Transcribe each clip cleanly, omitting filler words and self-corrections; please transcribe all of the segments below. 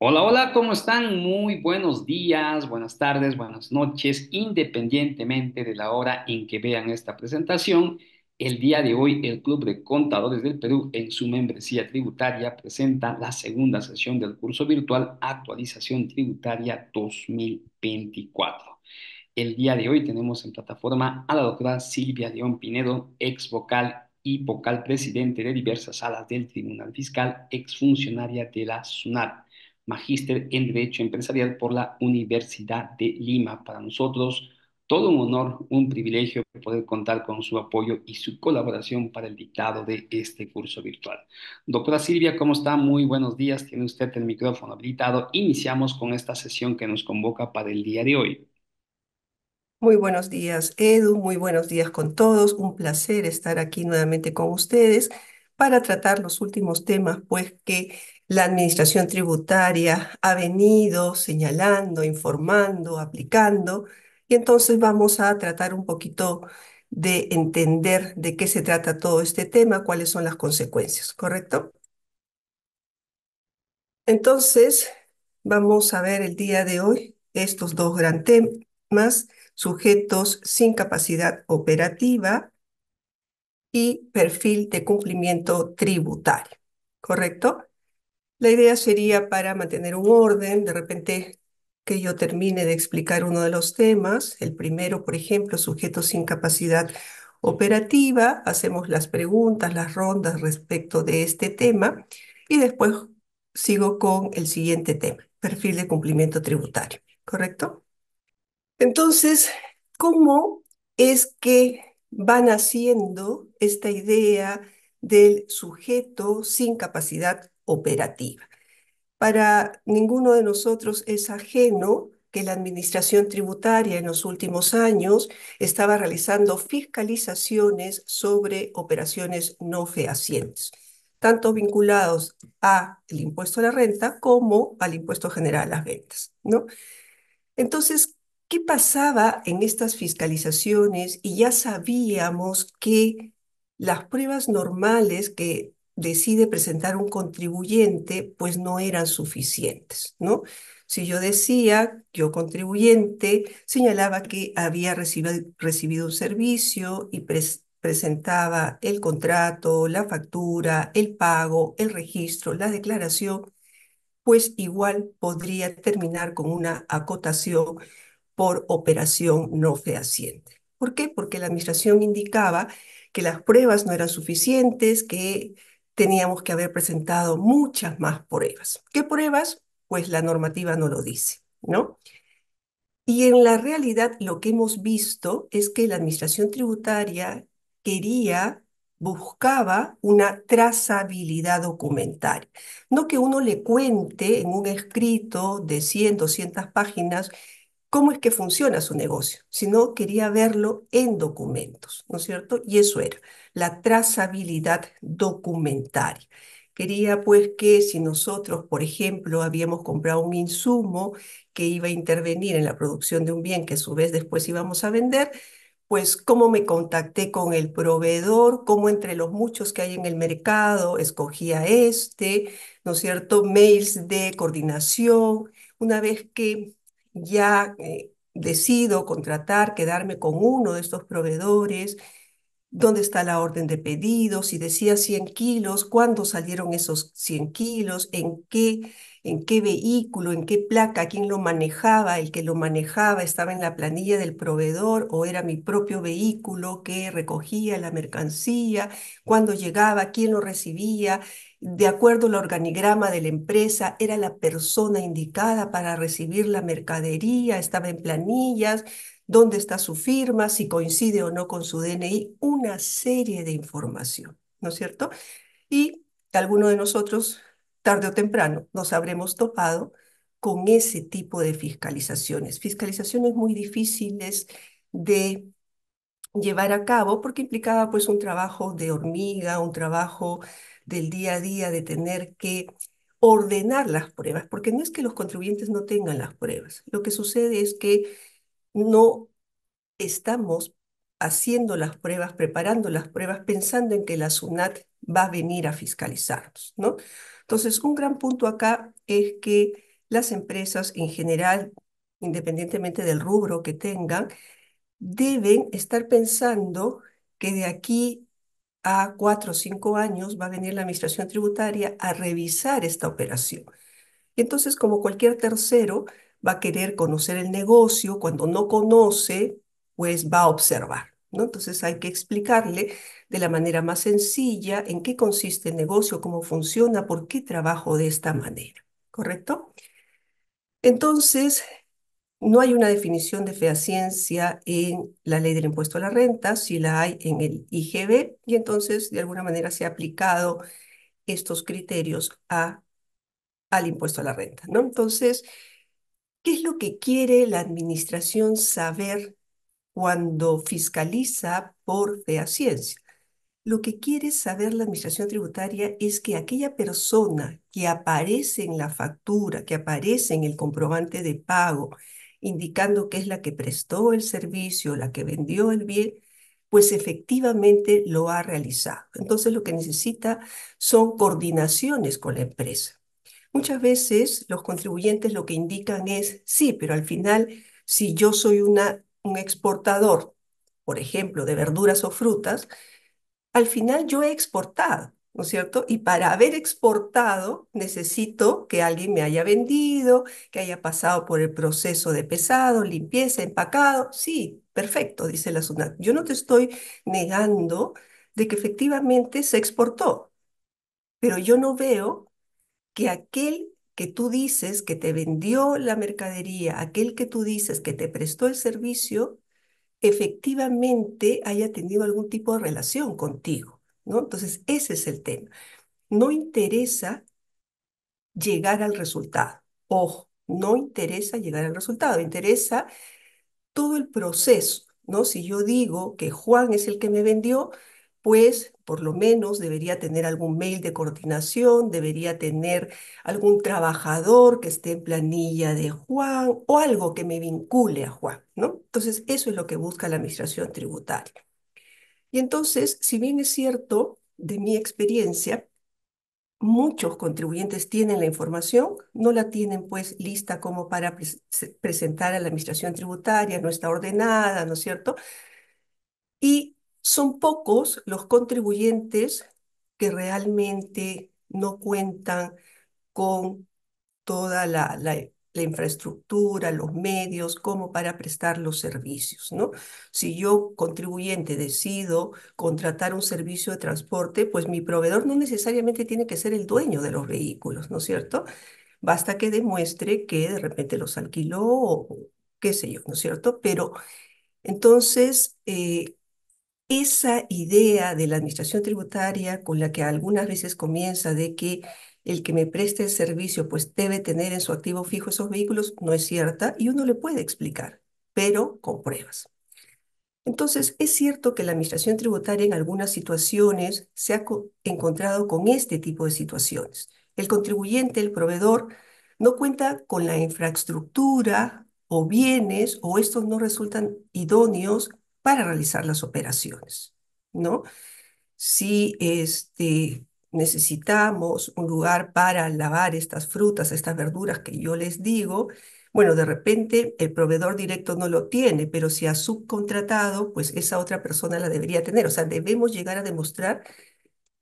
Hola, hola, ¿cómo están? Muy buenos días, buenas tardes, buenas noches, independientemente de la hora en que vean esta presentación. El día de hoy, el Club de Contadores del Perú, en su membresía tributaria, presenta la segunda sesión del curso virtual Actualización Tributaria 2024. El día de hoy tenemos en plataforma a la doctora Silvia León Pinedo, ex vocal y vocal presidente de diversas salas del Tribunal Fiscal, ex funcionaria de la SUNAT, magíster en Derecho Empresarial por la Universidad de Lima. Para nosotros, todo un honor, un privilegio poder contar con su apoyo y su colaboración para el dictado de este curso virtual. Doctora Silvia, ¿cómo está? Muy buenos días. Tiene usted el micrófono habilitado. Iniciamos con esta sesión que nos convoca para el día de hoy. Muy buenos días, Edu. Muy buenos días con todos. Un placer estar aquí nuevamente con ustedes para tratar los últimos temas, pues que la administración tributaria ha venido señalando, informando, aplicando. Y entonces vamos a tratar un poquito de entender de qué se trata todo este tema, cuáles son las consecuencias, ¿correcto? Entonces, vamos a ver el día de hoy estos dos gran temas: sujetos sin capacidad operativa y perfil de cumplimiento tributario, ¿correcto? La idea sería, para mantener un orden, de repente que yo termine de explicar uno de los temas. El primero, por ejemplo, sujetos sin capacidad operativa. Hacemos las preguntas, las rondas respecto de este tema y después sigo con el siguiente tema, perfil de cumplimiento tributario, ¿correcto? Entonces, ¿cómo es que van haciendo esta idea del sujeto sin capacidad operativa? Para ninguno de nosotros es ajeno que la administración tributaria en los últimos años estaba realizando fiscalizaciones sobre operaciones no fehacientes, tanto vinculados al impuesto a la renta como al impuesto general a las ventas, ¿no? Entonces, ¿qué pasaba en estas fiscalizaciones? Y ya sabíamos que las pruebas normales que decide presentar un contribuyente, pues no eran suficientes, ¿no? Si yo decía, yo contribuyente, señalaba que había recibido un servicio y presentaba el contrato, la factura, el pago, el registro, la declaración, pues igual podría terminar con una acotación por operación no fehaciente. ¿Por qué? Porque la administración indicaba que las pruebas no eran suficientes, que teníamos que haber presentado muchas más pruebas. ¿Qué pruebas? Pues la normativa no lo dice, ¿no? Y en la realidad lo que hemos visto es que la administración tributaria buscaba una trazabilidad documentaria. No que uno le cuente en un escrito de 100, 200 páginas cómo es que funciona su negocio, sino quería verlo en documentos, ¿no es cierto? Y eso era la trazabilidad documentaria. Quería pues que si nosotros, por ejemplo, habíamos comprado un insumo que iba a intervenir en la producción de un bien que a su vez después íbamos a vender, pues cómo me contacté con el proveedor, cómo entre los muchos que hay en el mercado escogía este, ¿no es cierto? Mails de coordinación. Una vez que ya decido contratar, quedarme con uno de estos proveedores, dónde está la orden de pedido, si decía 100 kilos, cuándo salieron esos 100 kilos, en qué vehículo, en qué placa, quién lo manejaba, el que lo manejaba estaba en la planilla del proveedor o era mi propio vehículo que recogía la mercancía, cuándo llegaba, quién lo recibía. De acuerdo al organigrama de la empresa, era la persona indicada para recibir la mercadería, estaba en planillas, dónde está su firma, si coincide o no con su DNI, una serie de información, ¿no es cierto? Y alguno de nosotros, tarde o temprano, nos habremos topado con ese tipo de fiscalizaciones muy difíciles de llevar a cabo porque implicaba pues un trabajo de hormiga, un trabajo del día a día de tener que ordenar las pruebas, porque no es que los contribuyentes no tengan las pruebas, lo que sucede es que no estamos haciendo las pruebas, preparando las pruebas, pensando en que la SUNAT va a venir a fiscalizarnos, ¿no? Entonces, un gran punto acá es que las empresas en general, independientemente del rubro que tengan, deben estar pensando que de aquí a 4 o 5 años va a venir la administración tributaria a revisar esta operación. Entonces, como cualquier tercero, va a querer conocer el negocio. Cuando no conoce, pues va a observar, ¿no? Entonces hay que explicarle de la manera más sencilla en qué consiste el negocio, cómo funciona, por qué trabajo de esta manera, ¿correcto? Entonces, no hay una definición de fehaciencia en la ley del impuesto a la renta, sí la hay en el IGB, y entonces de alguna manera se ha aplicado estos criterios al impuesto a la renta, ¿no? Entonces, ¿qué es lo que quiere la administración saber cuando fiscaliza por fehaciencia? Lo que quiere saber la administración tributaria es que aquella persona que aparece en la factura, que aparece en el comprobante de pago, indicando que es la que prestó el servicio, la que vendió el bien, pues efectivamente lo ha realizado. Entonces lo que necesita son coordinaciones con la empresa. Muchas veces los contribuyentes lo que indican es, sí, pero al final, si yo soy un exportador, por ejemplo, de verduras o frutas, al final yo he exportado, ¿no es cierto? Y para haber exportado necesito que alguien me haya vendido, que haya pasado por el proceso de pesado, limpieza, empacado. Sí, perfecto, dice la SUNAT. Yo no te estoy negando de que efectivamente se exportó, pero yo no veo que aquel que tú dices que te vendió la mercadería, aquel que tú dices que te prestó el servicio, efectivamente haya tenido algún tipo de relación contigo, ¿no? Entonces, ese es el tema. No interesa llegar al resultado. Ojo, no interesa llegar al resultado, interesa todo el proceso, ¿no? Si yo digo que Juan es el que me vendió, pues por lo menos debería tener algún mail de coordinación, debería tener algún trabajador que esté en planilla de Juan o algo que me vincule a Juan, ¿no? Entonces, eso es lo que busca la administración tributaria. Y entonces, si bien es cierto, de mi experiencia, muchos contribuyentes tienen la información, no la tienen pues lista como para presentar a la administración tributaria, no está ordenada, ¿no es cierto? Y son pocos los contribuyentes que realmente no cuentan con toda la infraestructura, los medios, como para prestar los servicios, ¿no? Si yo, contribuyente, decido contratar un servicio de transporte, pues mi proveedor no necesariamente tiene que ser el dueño de los vehículos, ¿no es cierto? Basta que demuestre que de repente los alquiló o qué sé yo, ¿no es cierto? Pero entonces, esa idea de la administración tributaria con la que algunas veces comienza de que el que me preste el servicio pues debe tener en su activo fijo esos vehículos no es cierta y uno le puede explicar, pero con pruebas. Entonces, es cierto que la administración tributaria en algunas situaciones se ha encontrado con este tipo de situaciones. El contribuyente, el proveedor, no cuenta con la infraestructura o bienes o estos no resultan idóneos para realizar las operaciones, ¿no? Si necesitamos un lugar para lavar estas frutas, estas verduras que yo les digo, bueno, de repente el proveedor directo no lo tiene, pero si ha subcontratado, pues esa otra persona la debería tener. O sea, debemos llegar a demostrar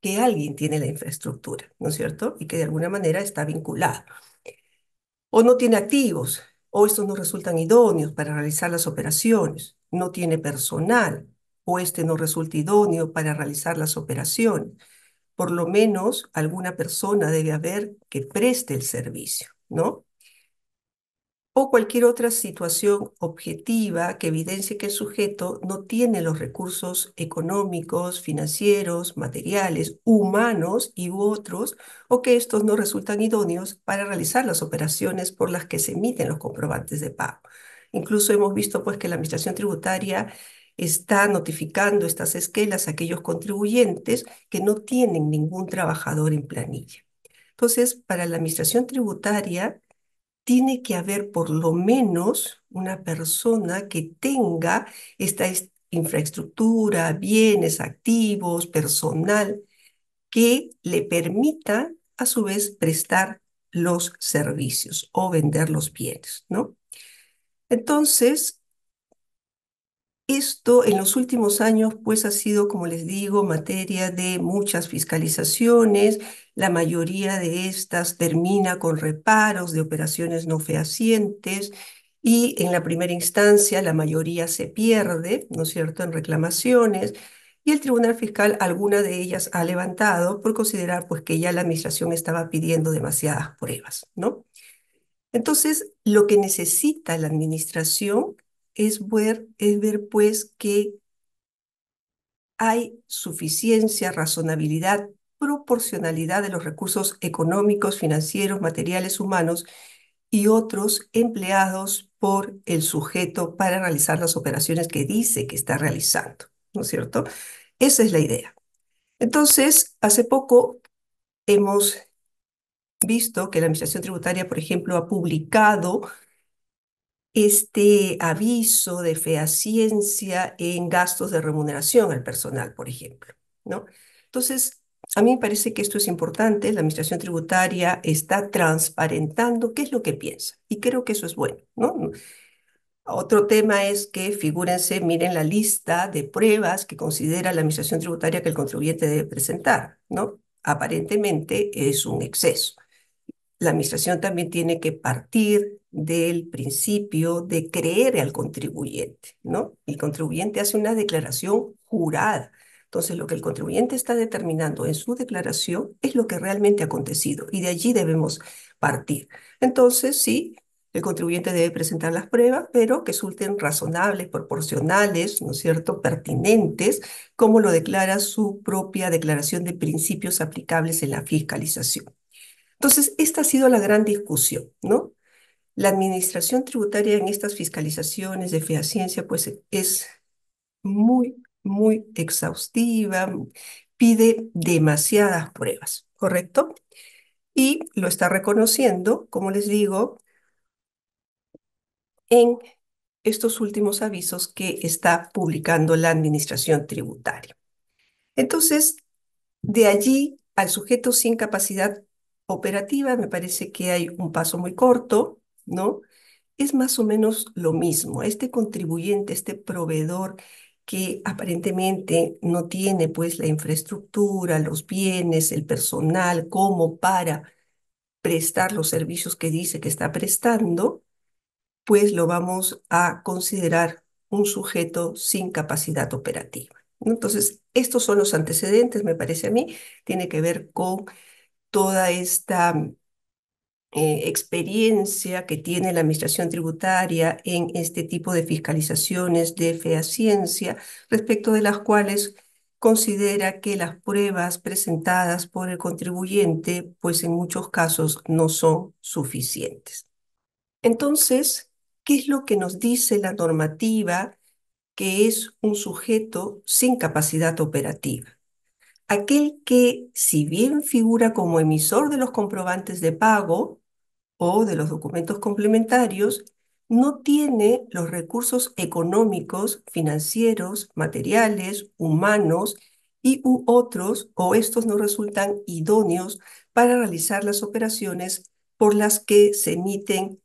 que alguien tiene la infraestructura, ¿no es cierto? Y que de alguna manera está vinculado. O no tiene activos, o estos no resultan idóneos para realizar las operaciones. No tiene personal, o este no resulta idóneo para realizar las operaciones. Por lo menos alguna persona debe haber que preste el servicio, ¿no? O cualquier otra situación objetiva que evidencie que el sujeto no tiene los recursos económicos, financieros, materiales, humanos y u otros, o que estos no resultan idóneos para realizar las operaciones por las que se emiten los comprobantes de pago. Incluso hemos visto pues que la Administración Tributaria está notificando estas esquelas a aquellos contribuyentes que no tienen ningún trabajador en planilla. Entonces, para la Administración Tributaria, tiene que haber por lo menos una persona que tenga esta infraestructura, bienes, activos, personal, que le permita a su vez prestar los servicios o vender los bienes, ¿no? Entonces, esto en los últimos años, pues ha sido, como les digo, materia de muchas fiscalizaciones. La mayoría de estas termina con reparos de operaciones no fehacientes y en la primera instancia la mayoría se pierde, ¿no es cierto?, en reclamaciones. Y el Tribunal Fiscal alguna de ellas ha levantado por considerar pues que ya la administración estaba pidiendo demasiadas pruebas, ¿no? Entonces, lo que necesita la administración es ver pues que hay suficiencia, razonabilidad, proporcionalidad de los recursos económicos, financieros, materiales, humanos y otros empleados por el sujeto para realizar las operaciones que dice que está realizando, ¿no es cierto? Esa es la idea. Entonces, hace poco hemos visto que la Administración Tributaria, por ejemplo, ha publicado este aviso de fehaciencia en gastos de remuneración al personal, por ejemplo, ¿no? Entonces, a mí me parece que esto es importante. La Administración Tributaria está transparentando qué es lo que piensa y creo que eso es bueno, ¿no? Otro tema es que, figúrense, miren la lista de pruebas que considera la Administración Tributaria que el contribuyente debe presentar, ¿no? Aparentemente es un exceso. La administración también tiene que partir del principio de creer al contribuyente, ¿no? El contribuyente hace una declaración jurada. Entonces, lo que el contribuyente está determinando en su declaración es lo que realmente ha acontecido y de allí debemos partir. Entonces, sí, el contribuyente debe presentar las pruebas, pero que resulten razonables, proporcionales, ¿no es cierto?, pertinentes, como lo declara su propia declaración de principios aplicables en la fiscalización. Entonces, esta ha sido la gran discusión, ¿no? La administración tributaria en estas fiscalizaciones de fehaciencia, pues es muy, muy exhaustiva, pide demasiadas pruebas, ¿correcto? Y lo está reconociendo, como les digo, en estos últimos avisos que está publicando la administración tributaria. Entonces, de allí al sujeto sin capacidad operativa, me parece que hay un paso muy corto, ¿no? Es más o menos lo mismo. Este contribuyente, este proveedor que aparentemente no tiene pues la infraestructura, los bienes, el personal como para prestar los servicios que dice que está prestando, pues lo vamos a considerar un sujeto sin capacidad operativa, ¿no? Entonces, estos son los antecedentes, me parece a mí, tiene que ver con toda esta experiencia que tiene la administración tributaria en este tipo de fiscalizaciones de fehaciencia, respecto de las cuales considera que las pruebas presentadas por el contribuyente, pues en muchos casos no son suficientes. Entonces, ¿qué es lo que nos dice la normativa que es un sujeto sin capacidad operativa? Aquel que, si bien figura como emisor de los comprobantes de pago o de los documentos complementarios, no tiene los recursos económicos, financieros, materiales, humanos y u otros, o estos no resultan idóneos para realizar las operaciones por las que se emiten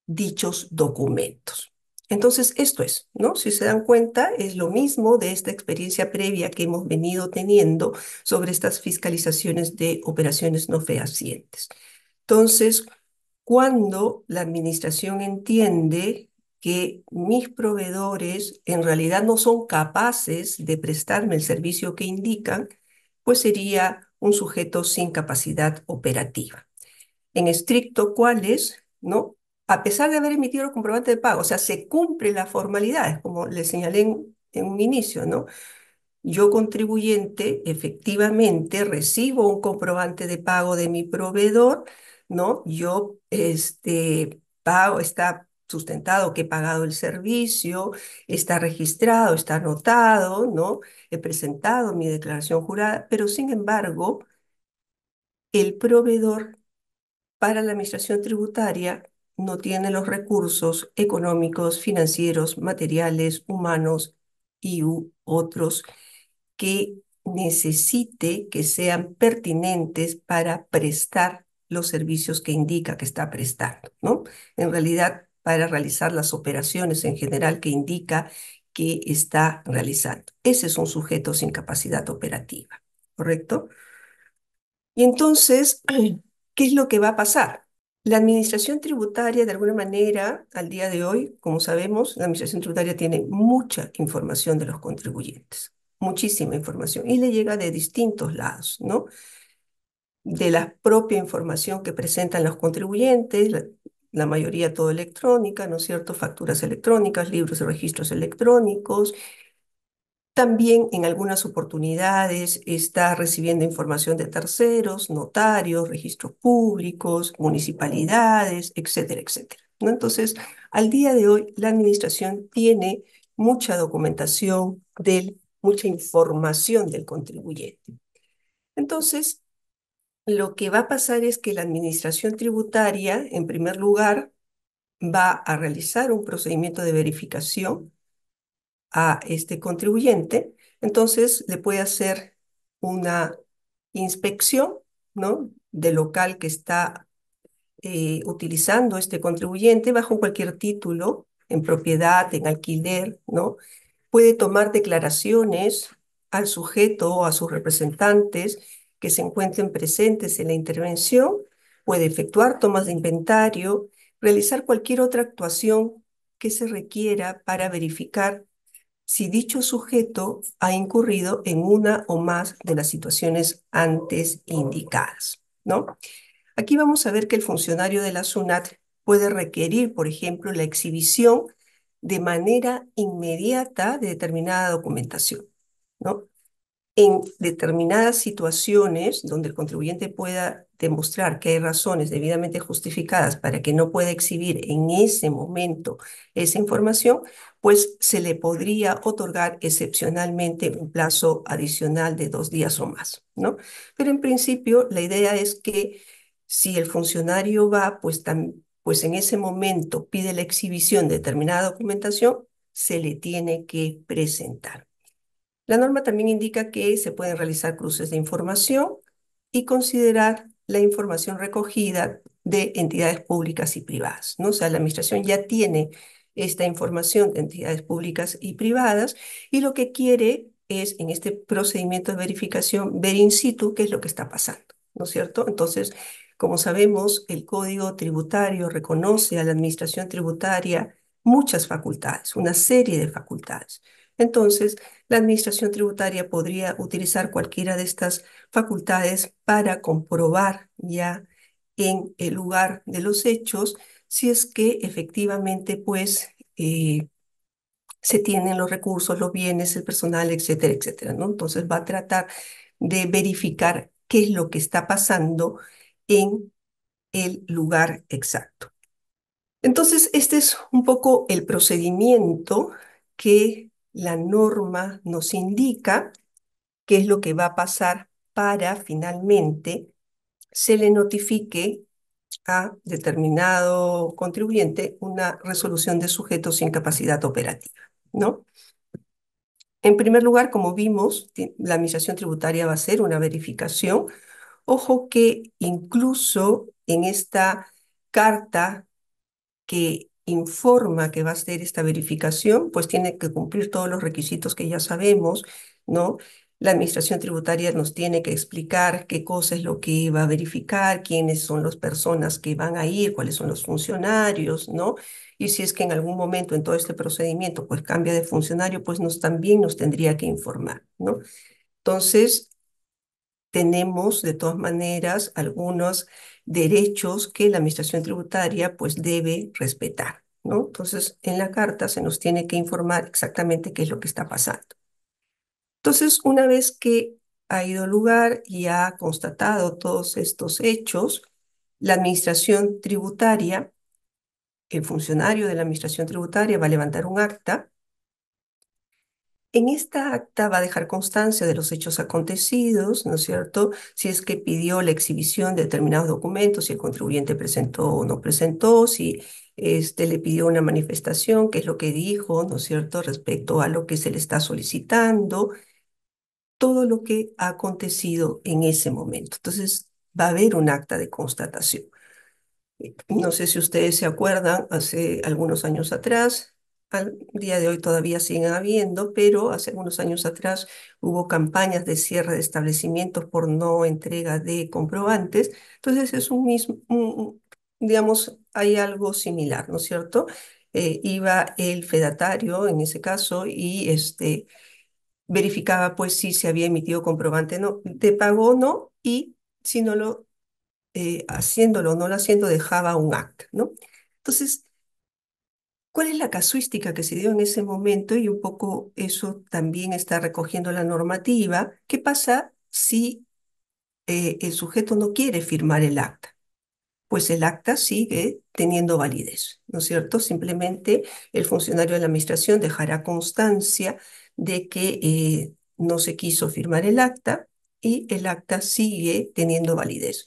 dichos documentos. Entonces, esto es, ¿no? Si se dan cuenta, es lo mismo de esta experiencia previa que hemos venido teniendo sobre estas fiscalizaciones de operaciones no fehacientes. Entonces, cuando la administración entiende que mis proveedores en realidad no son capaces de prestarme el servicio que indican, pues sería un sujeto sin capacidad operativa. En estricto, ¿cuáles? ¿No? A pesar de haber emitido el comprobante de pago, o sea, se cumplen las formalidades, como les señalé en un inicio, ¿no? Yo, contribuyente, efectivamente recibo un comprobante de pago de mi proveedor, ¿no? Yo, pago, está sustentado que he pagado el servicio, está registrado, está anotado, ¿no? He presentado mi declaración jurada, pero sin embargo, el proveedor para la administración tributaria no tiene los recursos económicos, financieros, materiales, humanos y otros que necesite que sean pertinentes para prestar los servicios que indica que está prestando, ¿no? En realidad, para realizar las operaciones en general que indica que está realizando. Ese es un sujeto sin capacidad operativa, ¿correcto? Y entonces, ¿qué es lo que va a pasar? La administración tributaria, de alguna manera, al día de hoy, como sabemos, la administración tributaria tiene mucha información de los contribuyentes, muchísima información, y le llega de distintos lados, ¿no? De la propia información que presentan los contribuyentes, la mayoría todo electrónica, ¿no es cierto? Facturas electrónicas, libros y registros electrónicos. También en algunas oportunidades está recibiendo información de terceros, notarios, registros públicos, municipalidades, etcétera, etcétera, ¿no? Entonces, al día de hoy, la administración tiene mucha documentación mucha información del contribuyente. Entonces, lo que va a pasar es que la administración tributaria, en primer lugar, va a realizar un procedimiento de verificación a este contribuyente, entonces le puede hacer una inspección, ¿no? Del local que está utilizando este contribuyente bajo cualquier título, en propiedad, en alquiler, ¿no? Puede tomar declaraciones al sujeto o a sus representantes que se encuentren presentes en la intervención, puede efectuar tomas de inventario, realizar cualquier otra actuación que se requiera para verificar si dicho sujeto ha incurrido en una o más de las situaciones antes indicadas, ¿no? Aquí vamos a ver que el funcionario de la SUNAT puede requerir, por ejemplo, la exhibición de manera inmediata de determinada documentación, ¿no? En determinadas situaciones donde el contribuyente pueda demostrar que hay razones debidamente justificadas para que no pueda exhibir en ese momento esa información, pues se le podría otorgar excepcionalmente un plazo adicional de 2 días o más, ¿no? Pero en principio la idea es que si el funcionario va, pues en ese momento pide la exhibición de determinada documentación, se le tiene que presentar. La norma también indica que se pueden realizar cruces de información y considerar la información recogida de entidades públicas y privadas, ¿no? O sea, la administración ya tiene esta información de entidades públicas y privadas y lo que quiere es, en este procedimiento de verificación, ver in situ qué es lo que está pasando, ¿no es cierto? Entonces, como sabemos, el Código Tributario reconoce a la administración tributaria muchas facultades, una serie de facultades. Entonces, la administración tributaria podría utilizar cualquiera de estas facultades para comprobar ya en el lugar de los hechos si es que efectivamente pues se tienen los recursos, los bienes, el personal, etcétera, etcétera, ¿no? Entonces va a tratar de verificar qué es lo que está pasando en el lugar exacto. Entonces, este es un poco el procedimiento que la norma nos indica qué es lo que va a pasar para finalmente se le notifique a determinado contribuyente una resolución de sujeto sin capacidad operativa, ¿no? En primer lugar, como vimos, la Administración Tributaria va a hacer una verificación. Ojo que incluso en esta carta que informa que va a hacer esta verificación, pues tiene que cumplir todos los requisitos que ya sabemos, ¿no? La administración tributaria nos tiene que explicar qué cosa es lo que va a verificar, quiénes son las personas que van a ir, cuáles son los funcionarios, ¿no? Y si es que en algún momento en todo este procedimiento pues cambia de funcionario, pues también nos tendría que informar, ¿no? Entonces, tenemos de todas maneras algunos derechos que la administración tributaria pues debe respetar, ¿no? Entonces, en la carta se nos tiene que informar exactamente qué es lo que está pasando. Entonces, una vez que ha ido lugar y ha constatado todos estos hechos, la administración tributaria, el funcionario de la administración tributaria va a levantar un acta. En esta acta va a dejar constancia de los hechos acontecidos, ¿no es cierto? Si es que pidió la exhibición de determinados documentos, si el contribuyente presentó o no presentó, si le pidió una manifestación, qué es lo que dijo, ¿no es cierto?, respecto a lo que se le está solicitando, todo lo que ha acontecido en ese momento. Entonces, va a haber un acta de constatación. No sé si ustedes se acuerdan, hace algunos años atrás, al día de hoy todavía siguen habiendo, pero hace algunos años atrás hubo campañas de cierre de establecimientos por no entrega de comprobantes. Entonces es un mismo, digamos, hay algo similar, ¿no es cierto? Iba el fedatario en ese caso y verificaba pues si se había emitido comprobante no, de pago o no, y si no lo haciéndolo o no lo haciendo, dejaba un acta, ¿no? Entonces, ¿cuál es la casuística que se dio en ese momento? Y un poco eso también está recogiendo la normativa. ¿Qué pasa si el sujeto no quiere firmar el acta? Pues el acta sigue teniendo validez, ¿no es cierto? Simplemente el funcionario de la administración dejará constancia de que no se quiso firmar el acta y el acta sigue teniendo validez.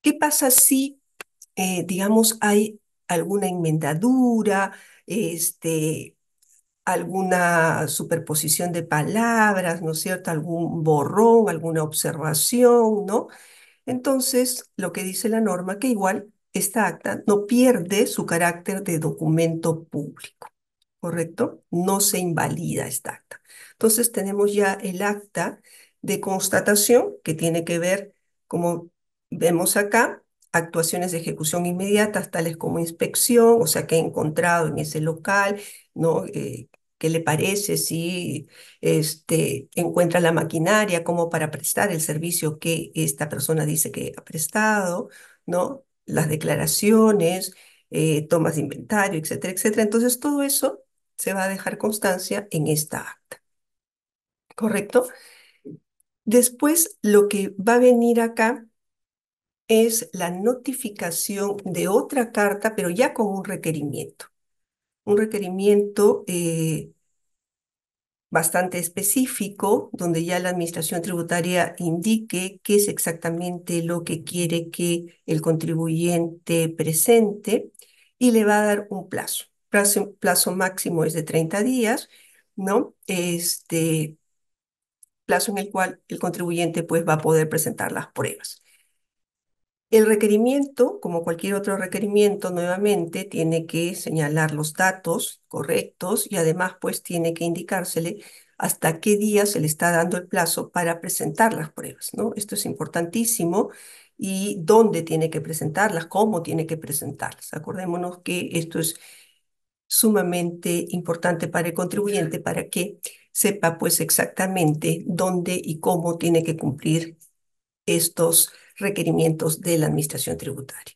¿Qué pasa si digamos, hay alguna enmendadura, este, alguna superposición de palabras, ¿no es cierto? Algún borrón, alguna observación, ¿no? Entonces, lo que dice la norma, que igual esta acta no pierde su carácter de documento público. ¿Correcto? No se invalida esta acta. Entonces tenemos ya el acta de constatación que tiene que ver, como vemos acá, actuaciones de ejecución inmediatas, tales como inspección, o sea, que he encontrado en ese local, ¿no? ¿Qué le parece si encuentra la maquinaria como para prestar el servicio que esta persona dice que ha prestado, ¿no? Las declaraciones, tomas de inventario, etcétera, etcétera. Entonces, todo eso se va a dejar constancia en esta acta, ¿correcto? Después, lo que va a venir acá es la notificación de otra carta, pero ya con un requerimiento. Un requerimiento bastante específico, donde ya la administración tributaria indique qué es exactamente lo que quiere que el contribuyente presente y le va a dar un plazo. Plazo máximo es de 30 días, ¿no? Plazo en el cual el contribuyente pues va a poder presentar las pruebas. El requerimiento, como cualquier otro requerimiento, nuevamente tiene que señalar los datos correctos y además pues tiene que indicársele hasta qué día se le está dando el plazo para presentar las pruebas, ¿no? Esto es importantísimo y dónde tiene que presentarlas, cómo tiene que presentarlas. Acordémonos que esto es sumamente importante para el contribuyente para que sepa pues exactamente dónde y cómo tiene que cumplir estos requerimientos de la administración tributaria.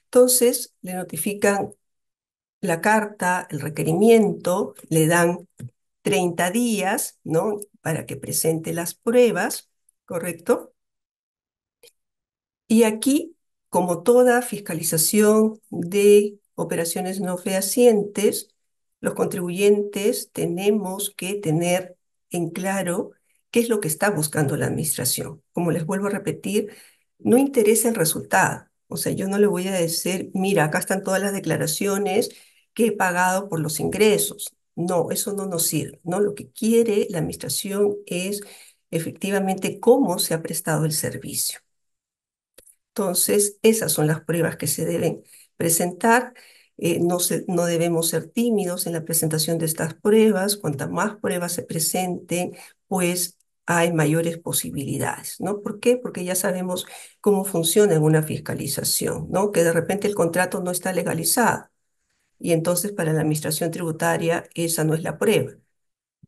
Entonces, le notifican la carta, el requerimiento, le dan 30 días, ¿no? Para que presente las pruebas, ¿correcto? Y aquí, como toda fiscalización de operaciones no fehacientes, los contribuyentes tenemos que tener en claro qué es lo que está buscando la administración. Como les vuelvo a repetir, no interesa el resultado. O sea, yo no le voy a decir, mira, acá están todas las declaraciones que he pagado por los ingresos. No, eso no nos sirve, ¿no? Lo que quiere la administración es efectivamente cómo se ha prestado el servicio. Entonces, esas son las pruebas que se deben presentar. No debemos ser tímidos en la presentación de estas pruebas. Cuantas más pruebas se presenten, pues hay mayores posibilidades, ¿no? ¿Por qué? Porque ya sabemos cómo funciona en una fiscalización, ¿no? Que de repente el contrato no está legalizado y entonces para la administración tributaria esa no es la prueba.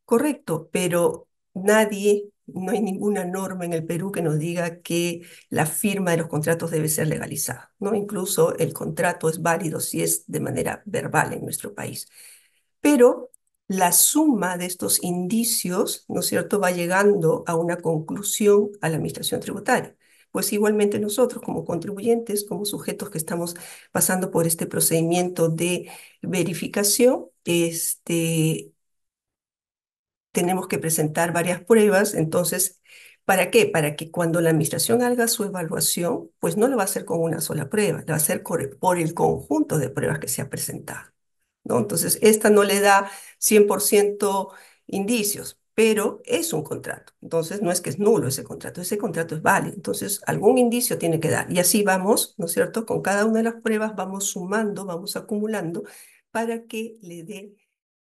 Correcto, pero no hay ninguna norma en el Perú que nos diga que la firma de los contratos debe ser legalizada, ¿no? Incluso el contrato es válido si es de manera verbal en nuestro país. Pero la suma de estos indicios, ¿no es cierto?, va llegando a una conclusión a la administración tributaria. Pues igualmente nosotros como contribuyentes, como sujetos que estamos pasando por este procedimiento de verificación, tenemos que presentar varias pruebas. Entonces, ¿para qué? Para que cuando la administración haga su evaluación, pues no lo va a hacer con una sola prueba, lo va a hacer por el conjunto de pruebas que se ha presentado, ¿no? Entonces, esta no le da 100% indicios. pero es un contrato. Entonces, no es que es nulo ese contrato es válido. Entonces, algún indicio tiene que dar. Y así vamos, ¿no es cierto? Con cada una de las pruebas vamos sumando, vamos acumulando para que le dé